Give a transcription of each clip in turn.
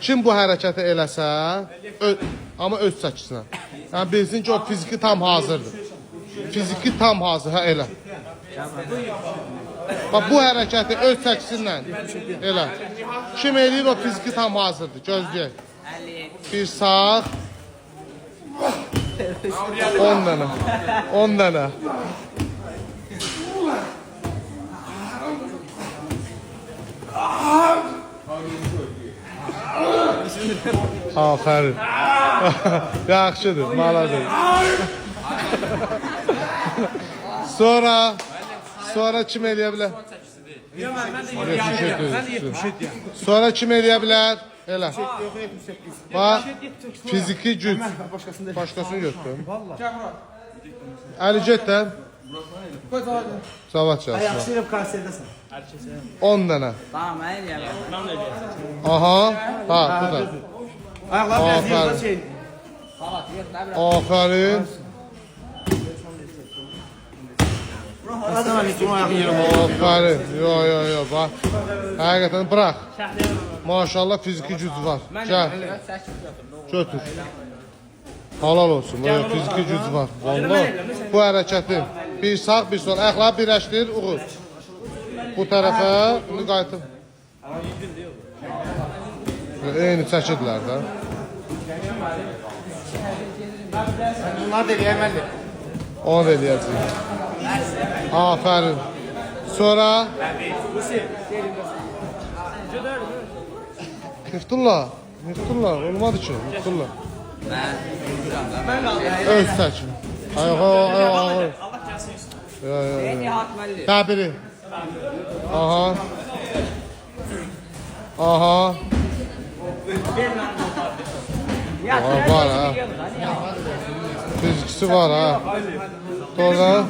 Kim bu hərəkəti eləsə, amma öz çəkisinə. Yəni bilsin ki, o fiziki tam hazırdır. Fiziki tam hazır, hə elə. Bax bu hərəkəti öz çəkisinlə elə. Kim eləyir o fiziki tam hazırdır. Gözləyək. Bir sağ. 10 dənə. 10 dənə. Aferin. Yaxşıdır, maladır. Sonra kim eləyə bilər? Sonra kim eləyə bilər? Elə. Bax, fiziki güc. Başqasını götür. Əli get də. Savaş çalsın. Yaxşıyım, konserdəsən. 10 dənə. Tamam, mən eləyəm. Aha. Ha, bu da. Ayaqlar biraz yerdə şey. Aferin. Aferin. Yo, bax. Həqiqətən bırak. Maşallah fiziki gücü var. Gəl. Götür. Halal olsun. Fiziki gücü var. Vallahi bu hərəkəti bir sağ, bir sol. Ayaqları birləşdir, Uğur. Bu tərəfə, indi qayıtım. Eyni çəkirdilər də. Bunlar da eləyəməli. Onu da eləyəcək. Aferin. Sonra Miftullah olmadı ki. Miftullah. Öz çəkin. Ayaq. Təbiri. Aha. Var ha. Fizikisi var ha. Sonra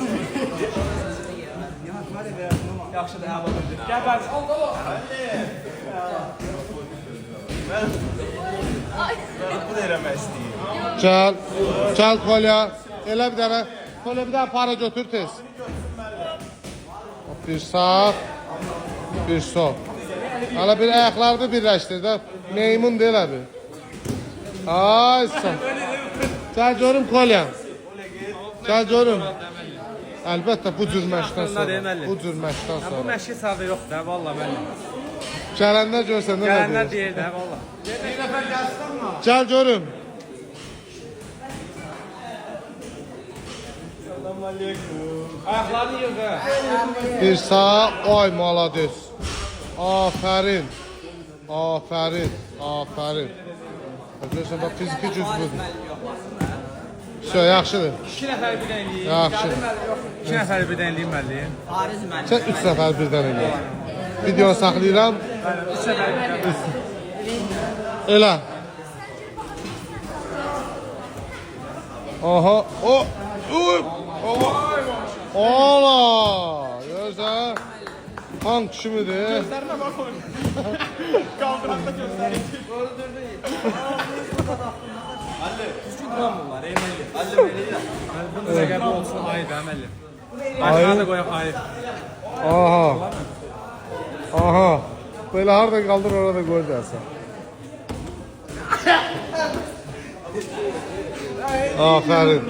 Gəl kolya. Elə bir dənə. Kolya bir dənə para götür tez. Bir sağ, bir sol. Hala bir ayaqlarını birləşdir də. Meymun deyil abi. Ay sən. Gəl görüm kolya. Gəl görüm. Əlbəttə bu cür məşqdən sonra. Bu cür məşqdən sonra. Bu məşqi sağda yoxdur, valla mənim. Gələnlər görsən nə deyir? Gələnlər deyir də, valla. Bir nəfər gəlsin mi? Gəl görüm. Ayaqlarını yığdı. Bir sağ, oy malades. Aferin. Görsən bax fiziki güc budur. Yaxşıdır. 2 nəfər birdən eləyir. Yaxşıdır. 2 nəfər birdən eləyirməliyim. Fariz mənim. Sən 3 nəfər birdən eləyir. Videonu saxlayıram. 3 nəfər birdən. Elə. Aha. Ola. Görsən. Tank kişimidir. Gözlərimə bax oyun. Qaldıraqda gözlərim. Düzgün duran bunlar, eməli. Bu səqəbi olsun, ayıb, əməli. Ayıb da qoyaq, ayıb. Aha. Böyle harada kaldır orada gol dersen. Aferin.